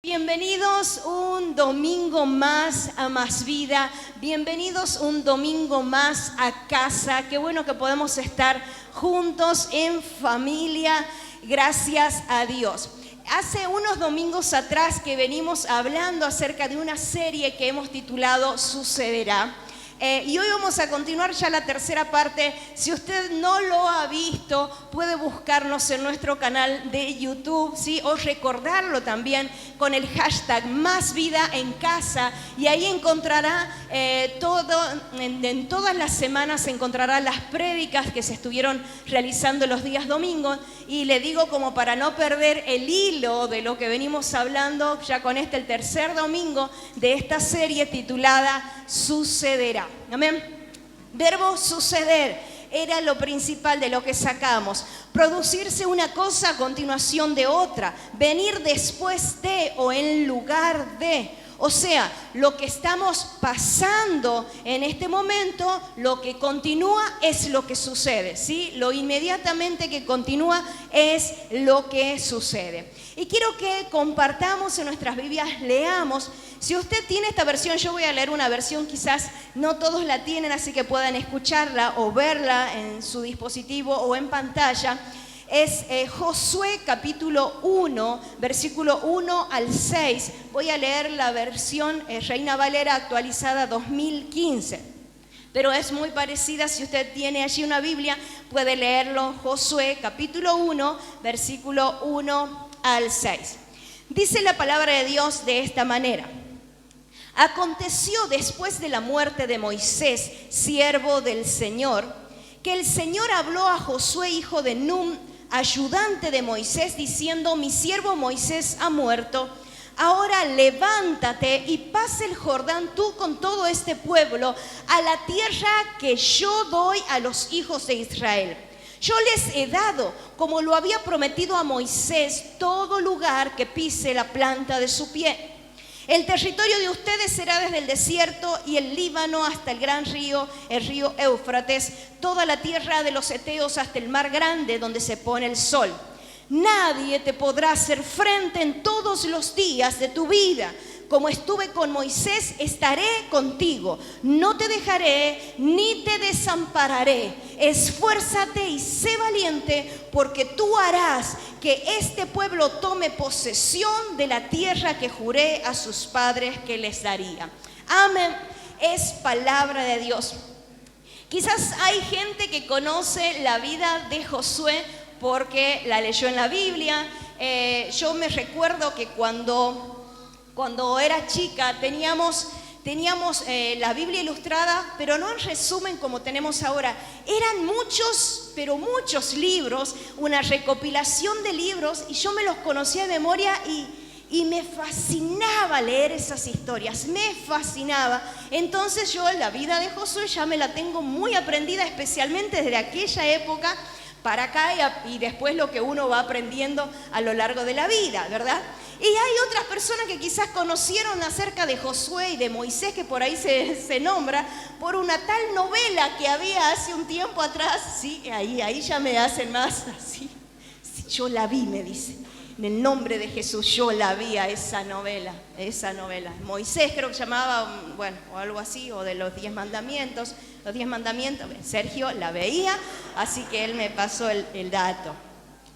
Bienvenidos un domingo más a Más Vida, bienvenidos un domingo más a casa. Qué bueno que podemos estar juntos en familia, gracias a Dios. Hace unos domingos atrás que venimos hablando acerca de una serie que hemos titulado Sucederá. Y hoy vamos a continuar ya la tercera parte. Si usted no lo ha visto, puede buscarnos en nuestro canal de YouTube, ¿sí? O recordarlo también con el hashtag Más Vida en Casa. Y ahí encontrará en todas las semanas encontrará las prédicas que se estuvieron realizando los días domingos. Y le digo, como para no perder el hilo de lo que venimos hablando, ya con el tercer domingo de esta serie titulada Sucederá. Amén. Verbo suceder era lo principal de lo que sacamos. Producirse una cosa a continuación de otra. Venir después de o en lugar de. O sea, lo que estamos pasando en este momento, lo que continúa es lo que sucede, ¿sí? Lo inmediatamente que continúa es lo que sucede. Y quiero que compartamos en nuestras Biblias, leamos. Si usted tiene esta versión, yo voy a leer una versión, quizás no todos la tienen, así que puedan escucharla o verla en su dispositivo o en pantalla. Es Josué capítulo 1, versículo 1 al 6. Voy a leer la versión Reina Valera actualizada 2015. Pero es muy parecida. Si usted tiene allí una Biblia, puede leerlo. Josué capítulo 1, versículo 1 al 6. Dice la palabra de Dios de esta manera. Aconteció después de la muerte de Moisés, siervo del Señor, que el Señor habló a Josué, hijo de Nun, ayudante de Moisés, diciendo: mi siervo Moisés ha muerto. Ahora levántate y pasa el Jordán tú con todo este pueblo a la tierra que yo doy a los hijos de Israel. Yo les he dado, como lo había prometido a Moisés, todo lugar que pise la planta de su pie. El territorio de ustedes será desde el desierto y el Líbano hasta el gran río, el río Éufrates, toda la tierra de los heteos hasta el mar grande donde se pone el sol. Nadie te podrá hacer frente en todos los días de tu vida. Como estuve con Moisés, estaré contigo. No te dejaré ni te desampararé. Esfuérzate y sé valiente, porque tú harás que este pueblo tome posesión de la tierra que juré a sus padres que les daría. Amén. Es palabra de Dios. Quizás hay gente que conoce la vida de Josué porque la leyó en la Biblia. Yo me recuerdo que cuando era chica teníamos la Biblia ilustrada, pero no en resumen como tenemos ahora. Eran muchos, pero muchos libros, una recopilación de libros, y yo me los conocía de memoria y me fascinaba leer esas historias, me fascinaba. Entonces yo la vida de Josué ya me la tengo muy aprendida, especialmente desde aquella época para acá, y después lo que uno va aprendiendo a lo largo de la vida, ¿verdad? Y hay otras personas que quizás conocieron acerca de Josué y de Moisés, que por ahí se nombra, por una tal novela que había hace un tiempo atrás. Sí, ahí ya me hacen más así. Sí, yo la vi, me dicen. En el nombre de Jesús, yo la vi a esa novela. Moisés creo que llamaba, bueno, o algo así, o de los 10 mandamientos. Los 10 mandamientos, Sergio la veía, así que él me pasó el dato,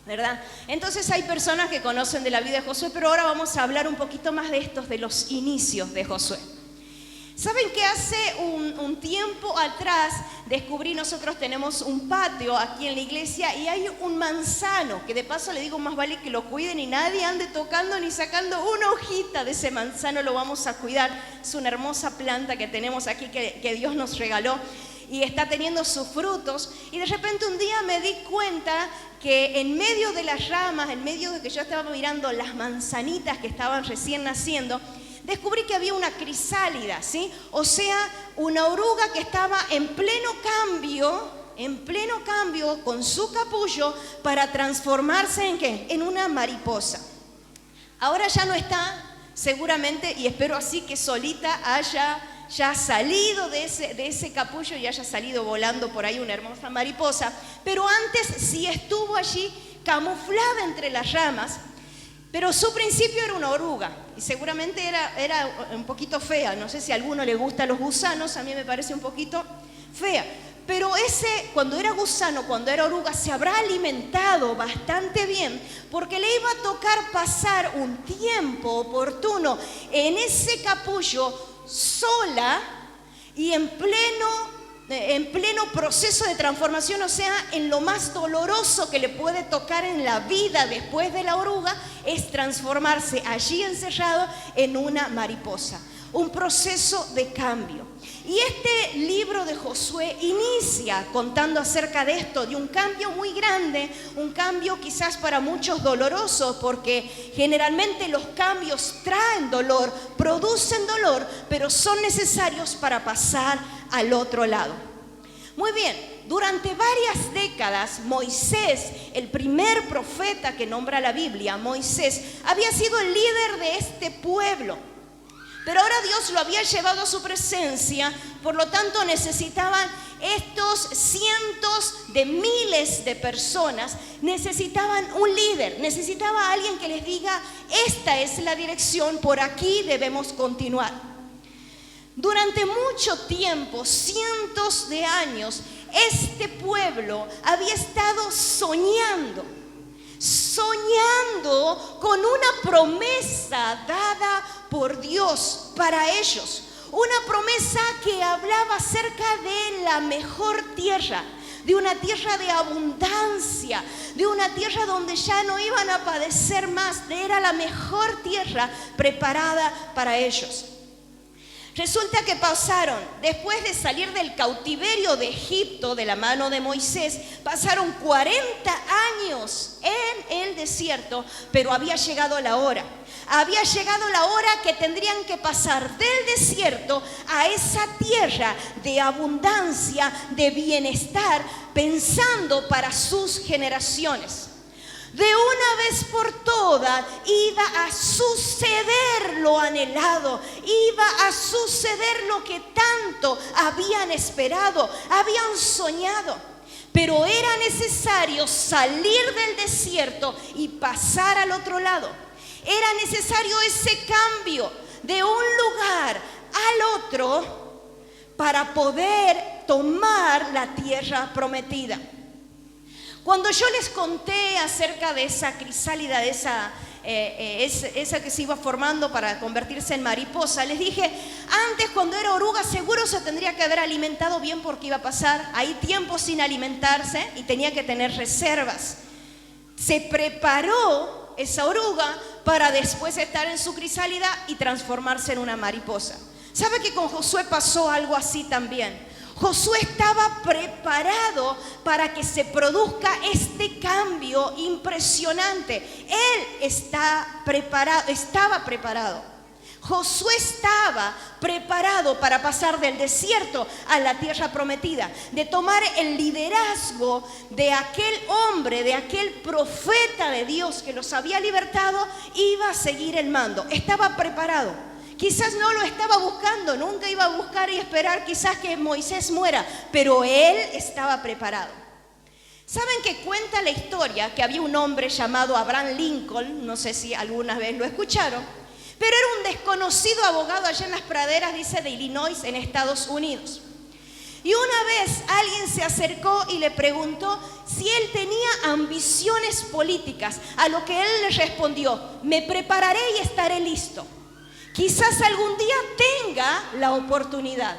¿verdad? Entonces hay personas que conocen de la vida de Josué, pero ahora vamos a hablar un poquito más de los inicios de Josué. ¿Saben que hace un tiempo atrás descubrí, nosotros tenemos un patio aquí en la iglesia y hay un manzano, que de paso le digo, más vale que lo cuiden y nadie ande tocando ni sacando una hojita de ese manzano, lo vamos a cuidar. Es una hermosa planta que tenemos aquí que Dios nos regaló y está teniendo sus frutos. Y de repente un día me di cuenta que en medio de las ramas, en medio de que yo estaba mirando las manzanitas que estaban recién naciendo, descubrí que había una crisálida, ¿sí? O sea, una oruga que estaba en pleno cambio con su capullo para transformarse ¿en qué? En una mariposa. Ahora ya no está, seguramente, y espero así, que solita haya ya salido de ese capullo y haya salido volando por ahí una hermosa mariposa, pero antes sí estuvo allí camuflada entre las ramas, pero su principio era una oruga y seguramente era un poquito fea. No sé si a alguno le gustan los gusanos, a mí me parece un poquito fea. Pero cuando era gusano, cuando era oruga, se habrá alimentado bastante bien porque le iba a tocar pasar un tiempo oportuno en ese capullo sola y en pleno proceso de transformación, o sea, en lo más doloroso que le puede tocar en la vida después de la oruga, es transformarse allí encerrado en una mariposa. Un proceso de cambio. Y este libro de Josué inicia contando acerca de esto, de un cambio muy grande, un cambio quizás para muchos doloroso, porque generalmente los cambios traen dolor, producen dolor, pero son necesarios para pasar al otro lado. Muy bien, durante varias décadas, Moisés, el primer profeta que nombra la Biblia, Moisés, había sido el líder de este pueblo. Pero ahora Dios lo había llevado a su presencia, por lo tanto necesitaban estos cientos de miles de personas, necesitaban un líder, necesitaba a alguien que les diga, esta es la dirección, por aquí debemos continuar. Durante mucho tiempo, cientos de años, este pueblo había estado soñando con una promesa dada por Dios para ellos. Una promesa que hablaba acerca de la mejor tierra, de una tierra de abundancia, de una tierra donde ya no iban a padecer más, era la mejor tierra preparada para ellos. Resulta que pasaron, después de salir del cautiverio de Egipto de la mano de Moisés, pasaron 40 años en el desierto, pero había llegado la hora. Había llegado la hora que tendrían que pasar del desierto a esa tierra de abundancia, de bienestar, pensando para sus generaciones. De una vez por todas iba a suceder lo anhelado, iba a suceder lo que tanto habían esperado, habían soñado. Pero era necesario salir del desierto y pasar al otro lado. Era necesario ese cambio de un lugar al otro para poder tomar la tierra prometida. Cuando yo les conté acerca de esa crisálida, esa que se iba formando para convertirse en mariposa, les dije, antes cuando era oruga seguro se tendría que haber alimentado bien porque iba a pasar ahí tiempo sin alimentarse y tenía que tener reservas. Se preparó esa oruga para después estar en su crisálida y transformarse en una mariposa. ¿Sabe que con Josué pasó algo así también? Josué estaba preparado para que se produzca este cambio impresionante. Él estaba preparado. Josué estaba preparado para pasar del desierto a la tierra prometida, de tomar el liderazgo de aquel hombre, de aquel profeta de Dios que los había libertado, iba a seguir el mando. Estaba preparado. Quizás no lo estaba buscando, nunca iba a buscar y esperar quizás que Moisés muera, pero él estaba preparado. ¿Saben que cuenta la historia que había un hombre llamado Abraham Lincoln? No sé si alguna vez lo escucharon, pero era un desconocido abogado allá en las praderas, dice, de Illinois, en Estados Unidos. Y una vez alguien se acercó y le preguntó si él tenía ambiciones políticas, a lo que él le respondió, me prepararé y estaré listo. Quizás algún día tenga la oportunidad.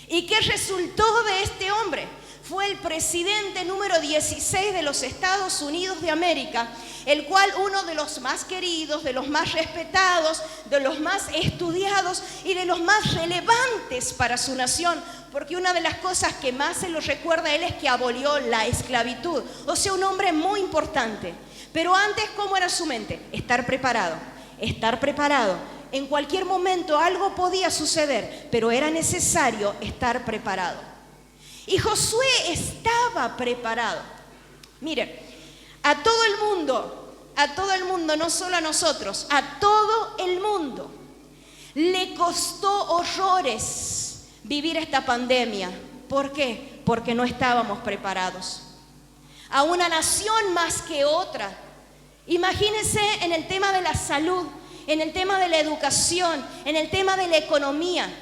¿Y qué resultó de este hombre? Fue el presidente número 16 de los Estados Unidos de América, el cual uno de los más queridos, de los más respetados, de los más estudiados y de los más relevantes para su nación, porque una de las cosas que más se lo recuerda a él es que abolió la esclavitud. O sea, un hombre muy importante. Pero antes, ¿cómo era su mente? Estar preparado, estar preparado. En cualquier momento algo podía suceder, pero era necesario estar preparado. Y Josué estaba preparado. Miren, a todo el mundo a todo el mundo, no solo a nosotros, a todo el mundo. Le costó horrores vivir esta pandemia. ¿Por qué? Porque no estábamos preparados. A una nación más que otra. Imagínense en el tema de la salud, en el tema de la educación, en el tema de la economía.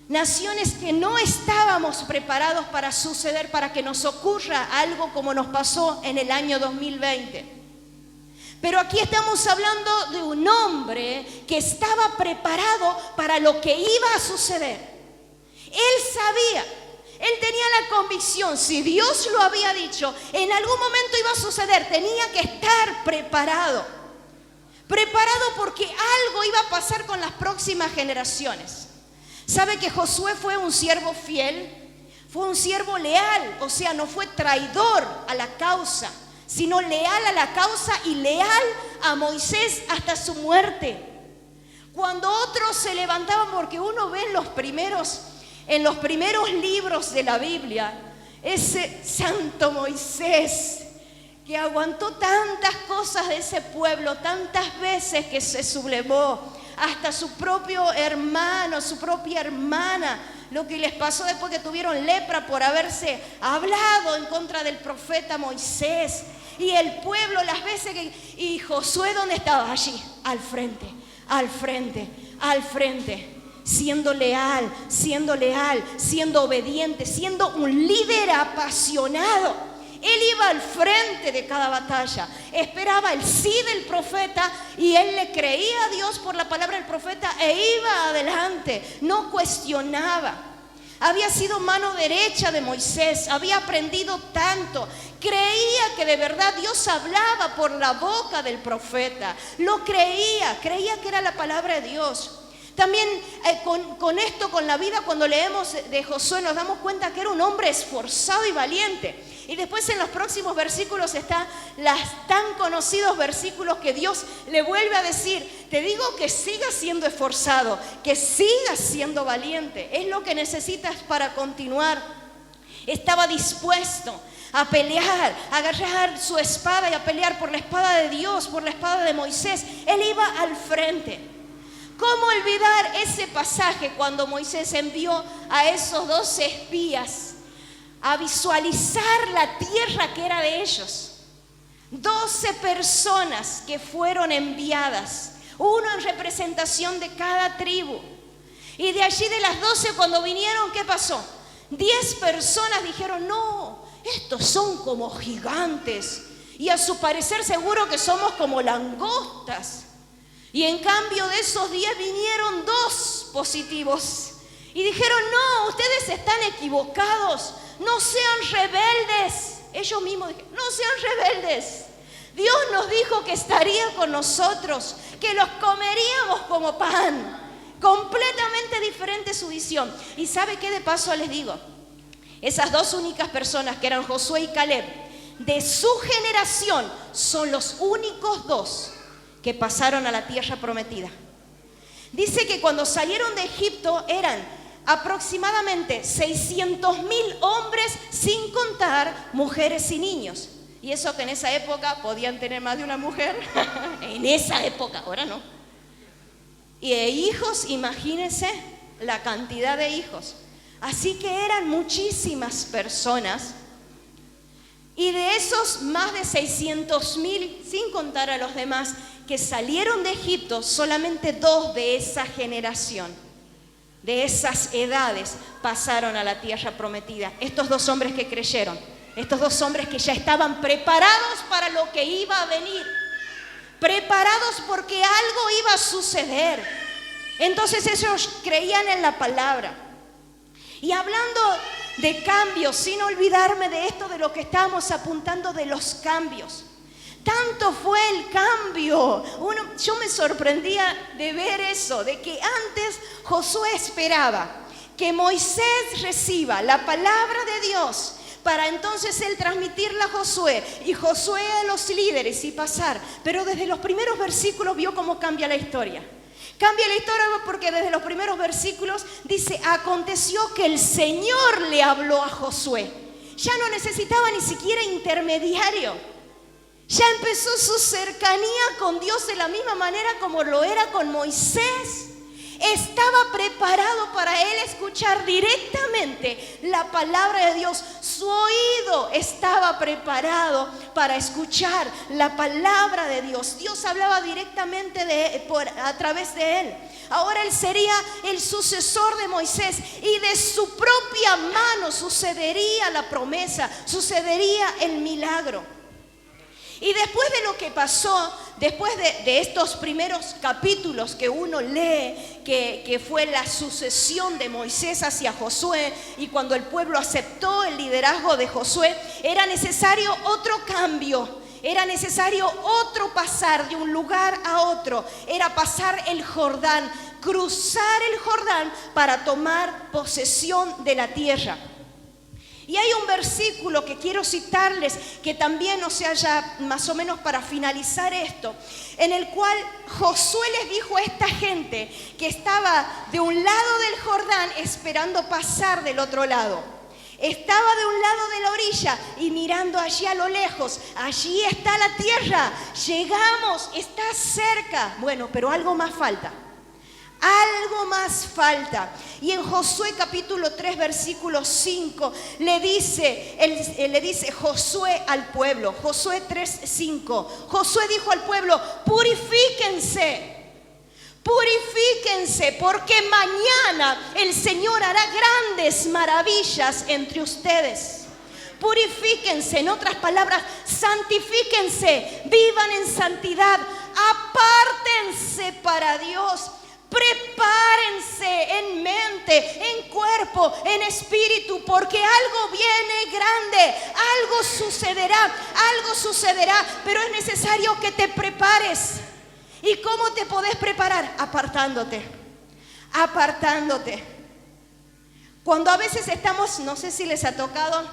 Naciones que no estábamos preparados para suceder, para que nos ocurra algo como nos pasó en el año 2020. Pero aquí estamos hablando de un hombre que estaba preparado para lo que iba a suceder. Él sabía, él tenía la convicción, si Dios lo había dicho, en algún momento iba a suceder, tenía que estar preparado. Preparado porque algo iba a pasar con las próximas generaciones. ¿Sabe que Josué fue un siervo fiel? Fue un siervo leal, o sea, no fue traidor a la causa, sino leal a la causa y leal a Moisés hasta su muerte. Cuando otros se levantaban, porque uno ve en los primeros libros de la Biblia, ese santo Moisés que aguantó tantas cosas de ese pueblo, tantas veces que se sublevó, hasta su propio hermano, su propia hermana, lo que les pasó después que tuvieron lepra por haberse hablado en contra del profeta Moisés. Y el pueblo, las veces que... Y Josué, ¿dónde estaba? Allí, al frente, al frente, al frente. Siendo leal, siendo obediente, siendo un líder apasionado. Él iba al frente de cada batalla, esperaba el sí del profeta y él le creía a Dios por la palabra del profeta e iba adelante, no cuestionaba. Había sido mano derecha de Moisés, había aprendido tanto, creía que de verdad Dios hablaba por la boca del profeta, lo creía que era la palabra de Dios. También con la vida, cuando leemos de Josué nos damos cuenta que era un hombre esforzado y valiente. Y después en los próximos versículos están los tan conocidos versículos que Dios le vuelve a decir: te digo que sigas siendo esforzado, que sigas siendo valiente. Es lo que necesitas para continuar. Estaba dispuesto a pelear, a agarrar su espada y a pelear por la espada de Dios, por la espada de Moisés. Él iba al frente. ¿Cómo olvidar ese pasaje cuando Moisés envió a esos 12 espías a visualizar la tierra que era de ellos? 12 personas que fueron enviadas, uno en representación de cada tribu. Y de allí de las 12 cuando vinieron, ¿qué pasó? 10 personas dijeron: no, estos son como gigantes y a su parecer seguro que somos como langostas. Y en cambio de esos 10 vinieron 2 positivos y dijeron: no, ustedes están equivocados, no sean rebeldes. Ellos mismos dijeron: no sean rebeldes. Dios nos dijo que estaría con nosotros, que los comeríamos como pan. Completamente diferente su visión. Y ¿sabe qué? De paso les digo, esas 2 únicas personas que eran Josué y Caleb, de su generación, son los únicos 2 que pasaron a la tierra prometida. Dice que cuando salieron de Egipto eran aproximadamente 600,000 hombres, sin contar mujeres y niños. Y eso que en esa época podían tener más de una mujer. En esa época, ahora no. Y de hijos, imagínense la cantidad de hijos. Así que eran muchísimas personas. Y de esos más de 600,000, sin contar a los demás, que salieron de Egipto, solamente 2 de esa generación, de esas edades, pasaron a la tierra prometida. Estos 2 hombres que creyeron, estos 2 hombres que ya estaban preparados para lo que iba a venir, preparados porque algo iba a suceder. Entonces ellos creían en la palabra. Y hablando de cambios, sin olvidarme de esto, de lo que estábamos apuntando, de los cambios. Tanto fue el cambio. Yo me sorprendía de ver eso, de que antes Josué esperaba que Moisés reciba la palabra de Dios para entonces él transmitirla a Josué y Josué a los líderes y pasar. Pero desde los primeros versículos vio cómo cambia la historia. Cambia la historia porque desde los primeros versículos dice: aconteció que el Señor le habló a Josué. Ya no necesitaba ni siquiera intermediario. Ya empezó su cercanía con Dios de la misma manera como lo era con Moisés. Estaba preparado para él escuchar directamente la palabra de Dios. Su oído estaba preparado para escuchar la palabra de Dios. Dios hablaba directamente a través de él. Ahora él sería el sucesor de Moisés y de su propia mano sucedería la promesa, sucedería el milagro. Y después de lo que pasó, después de estos primeros capítulos que uno lee, que fue la sucesión de Moisés hacia Josué, y cuando el pueblo aceptó el liderazgo de Josué, era necesario otro cambio, era necesario otro pasar de un lugar a otro, era pasar el Jordán, cruzar el Jordán para tomar posesión de la tierra. Y hay un versículo que quiero citarles, que también, ya más o menos para finalizar esto, en el cual Josué les dijo a esta gente que estaba de un lado del Jordán esperando pasar del otro lado. Estaba de un lado de la orilla y mirando allí a lo lejos, allí está la tierra, llegamos, está cerca. Bueno, pero algo más falta. Algo más falta. Y en Josué capítulo 3 versículo 5 le dice Josué al pueblo, Josué 3:5, Josué dijo al pueblo: purifíquense, porque mañana el Señor hará grandes maravillas entre ustedes. Purifíquense, en otras palabras, santifíquense, vivan en santidad, apártense para Dios. Prepárense en mente, en cuerpo, en espíritu, porque algo viene grande, algo sucederá, pero es necesario que te prepares. ¿Y cómo te podés preparar? Apartándote. Cuando a veces estamos, no sé si les ha tocado,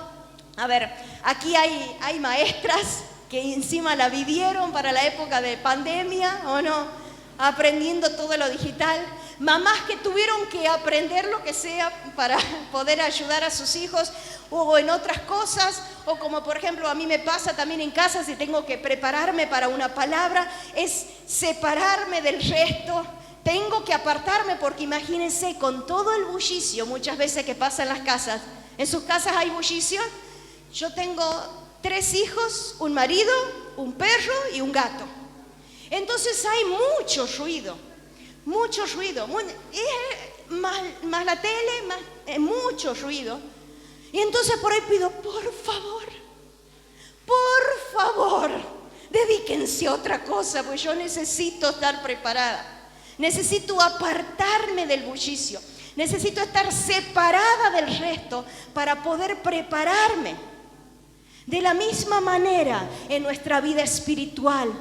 aquí hay maestras que encima la vivieron para la época de pandemia, ¿o no? Aprendiendo todo lo digital, mamás que tuvieron que aprender lo que sea para poder ayudar a sus hijos o en otras cosas, o como por ejemplo a mí me pasa también en casa, si tengo que prepararme para una palabra, es separarme del resto, tengo que apartarme, porque imagínense con todo el bullicio muchas veces que pasa en las casas. ¿En sus casas hay bullicio? Yo tengo 3 hijos, un marido, un perro y un gato. Entonces hay mucho ruido, más la tele, mucho ruido. Y entonces por ahí pido, por favor, dedíquense a otra cosa, pues yo necesito estar preparada. Necesito apartarme del bullicio, necesito estar separada del resto para poder prepararme. De la misma manera, en nuestra vida espiritual,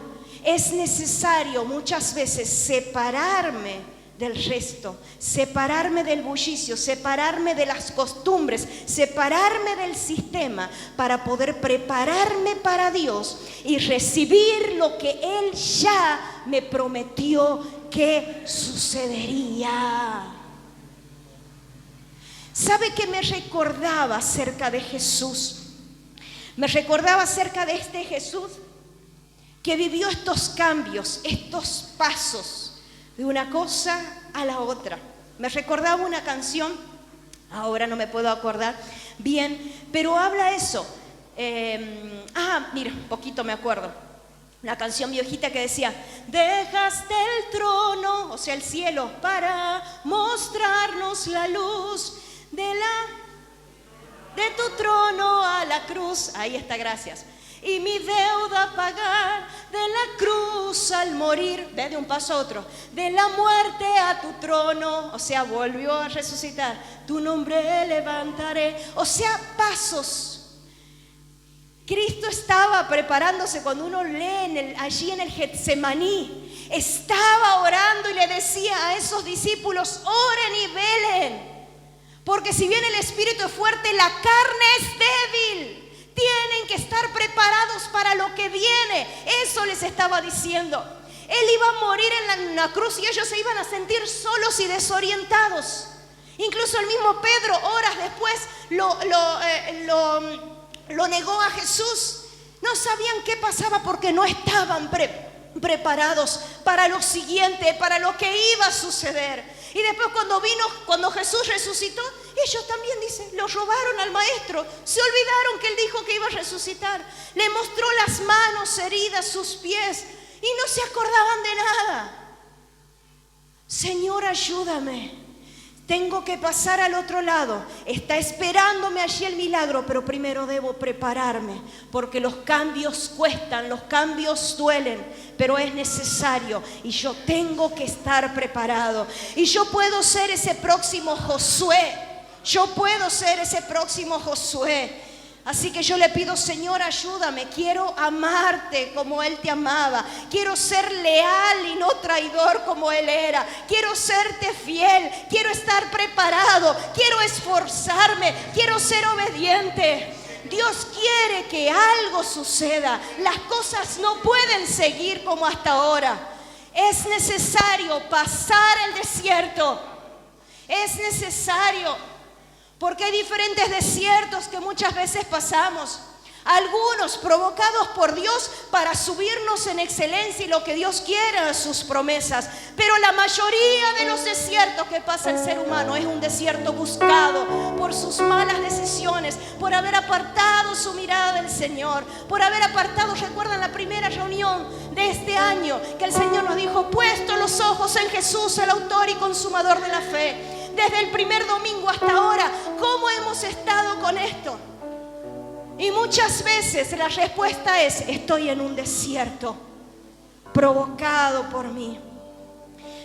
es necesario muchas veces separarme del resto, separarme del bullicio, separarme de las costumbres, separarme del sistema para poder prepararme para Dios y recibir lo que Él ya me prometió que sucedería. ¿Sabe qué me recordaba acerca de Jesús? Me recordaba acerca de este Jesús que vivió estos cambios, estos pasos de una cosa a la otra. Me recordaba una canción, ahora no me puedo acordar bien, pero habla eso. Mira, poquito me acuerdo. Una canción viejita que decía: dejaste el trono, o sea el cielo, para mostrarnos la luz de tu trono a la cruz. Ahí está, gracias. Y mi deuda pagar, de la cruz al morir, ve de un paso a otro, de la muerte a tu trono, o sea, volvió a resucitar, tu nombre levantaré, o sea, pasos. Cristo estaba preparándose. Cuando uno lee allí en el Getsemaní, estaba orando y le decía a esos discípulos: oren y velen, porque si bien el espíritu es fuerte, la carne es débil. Tienen que estar preparados para lo que viene. Eso les estaba diciendo. Él iba a morir en la cruz y ellos se iban a sentir solos y desorientados. Incluso el mismo Pedro, horas después, lo negó a Jesús. No sabían qué pasaba porque no estaban preparados para lo siguiente, para lo que iba a suceder. Y después cuando Jesús resucitó, ellos también dicen, lo robaron al maestro. Se olvidaron que él dijo que iba a resucitar. Le mostró las manos heridas, sus pies, y no se acordaban de nada. Señor, ayúdame. Tengo que pasar al otro lado. Está esperándome allí el milagro, pero primero debo prepararme, porque los cambios cuestan, los cambios duelen, pero es necesario y yo tengo que estar preparado. Y yo puedo ser ese próximo Josué. Yo puedo ser ese próximo Josué. Así que yo le pido, Señor, ayúdame. Quiero amarte como Él te amaba. Quiero ser leal y no traidor como Él era. Quiero serte fiel. Quiero estar preparado. Quiero esforzarme. Quiero ser obediente. Dios quiere que algo suceda. Las cosas no pueden seguir como hasta ahora. Es necesario pasar el desierto. Es necesario. Porque hay diferentes desiertos que muchas veces pasamos. Algunos provocados por Dios para subirnos en excelencia y lo que Dios quiere a sus promesas. Pero la mayoría de los desiertos que pasa el ser humano es un desierto buscado por sus malas decisiones, por haber apartado su mirada del Señor, por haber apartado, recuerdan la primera reunión de este año, que el Señor nos dijo, puesto los ojos en Jesús, el autor y consumador de la fe. Desde el primer domingo hasta ahora, ¿cómo hemos estado con esto? Y muchas veces la respuesta es, estoy en un desierto provocado por mí.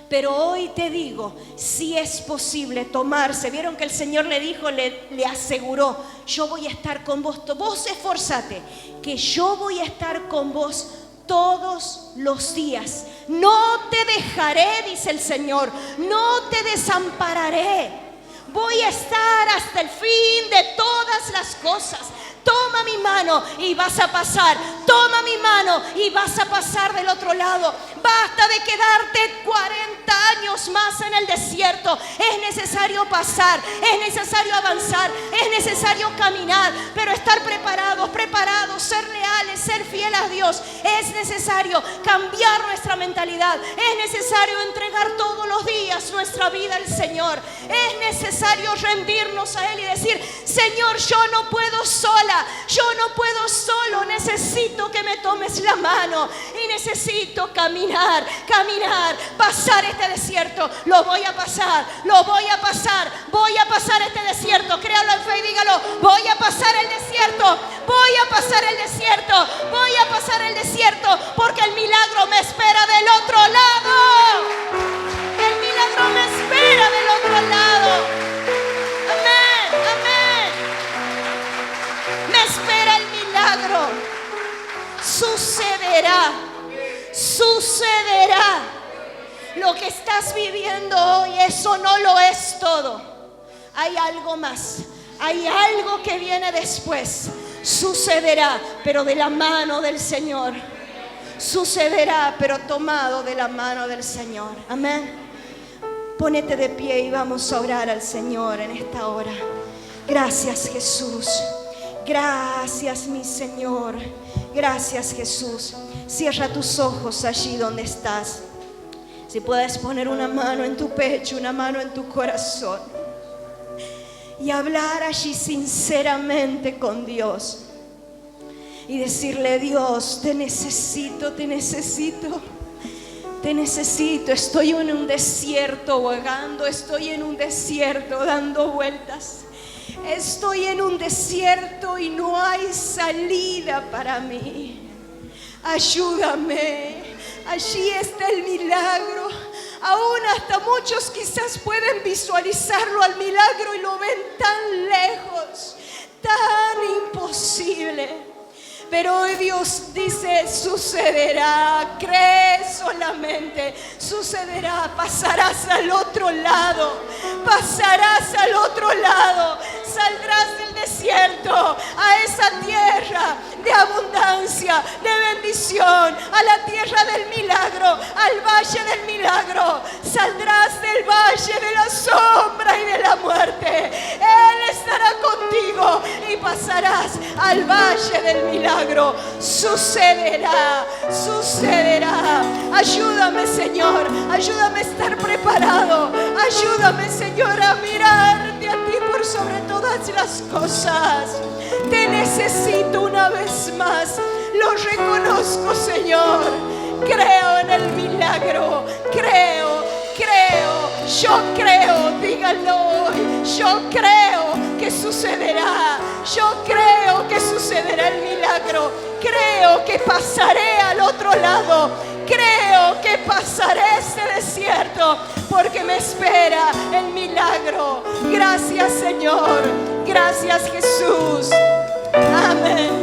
Pero hoy te digo, si es posible tomarse. Vieron que el Señor le dijo, le aseguró, yo voy a estar con vos. Vos esforzate, que yo voy a estar con vos todos los días. No te dejaré, dice el Señor, no te desampararé. Voy a estar hasta el fin de todas las cosas. Toma mi mano y vas a pasar. Toma mi mano y vas a pasar del otro lado. Basta de quedarte 40 años más en el desierto. Es necesario pasar, es necesario avanzar, es necesario caminar, pero estar preparados, ser leales, ser fieles a Dios. Es necesario cambiar nuestra mentalidad. Es necesario entregar todos los días nuestra vida al Señor. Es necesario rendirnos a Él y decir, Señor, yo no puedo sola, yo no puedo solo, necesito que me tomes la mano y necesito caminar, pasar este desierto. Lo voy a pasar, voy a pasar este desierto. Créalo en fe y dígalo, voy a pasar el desierto, voy a pasar el desierto, voy a pasar el desierto, porque el milagro me espera del otro lado. El milagro me espera del otro lado. Amén, amén. Me espera el milagro. Sucederá. Lo que estás viviendo hoy, eso no lo es todo. Hay algo más. Hay algo que viene después. Sucederá, pero de la mano del Señor. Sucederá, pero tomado de la mano del Señor. Amén. Pónete de pie y vamos a orar al Señor en esta hora. Gracias, Jesús. Gracias, mi Señor. Gracias, Jesús. Cierra tus ojos allí donde estás. Si puedes poner una mano en tu pecho, una mano en tu corazón, y hablar allí sinceramente con Dios. Y decirle, Dios, te necesito. Estoy en un desierto vagando, estoy en un desierto dando vueltas. Estoy en un desierto y no hay salida para mí. Ayúdame. Allí está el milagro. Aún hasta muchos quizás pueden visualizarlo al milagro y lo ven tan lejos, tan imposible. Pero hoy Dios dice, sucederá, cree solamente, sucederá, pasarás al otro lado, saldrás del desierto a esa tierra de abundancia, de bendición, a la tierra del milagro, al valle del milagro. Saldrás del valle de la sombra y de la muerte. Él estará contigo y pasarás al valle del milagro. sucederá, sucederá. Ayúdame, Señor, ayúdame a estar preparado. Ayúdame, Señor, a mirarte a ti por sobre todas las cosas. Te necesito una vez más. Lo reconozco, Señor. Creo en el milagro. Yo creo, díganlo hoy. Yo creo que sucederá. Yo creo que sucederá el milagro. Creo que pasaré al otro lado. Creo que pasaré este desierto porque me espera el milagro. Gracias, Señor. Gracias, Jesús. Amén.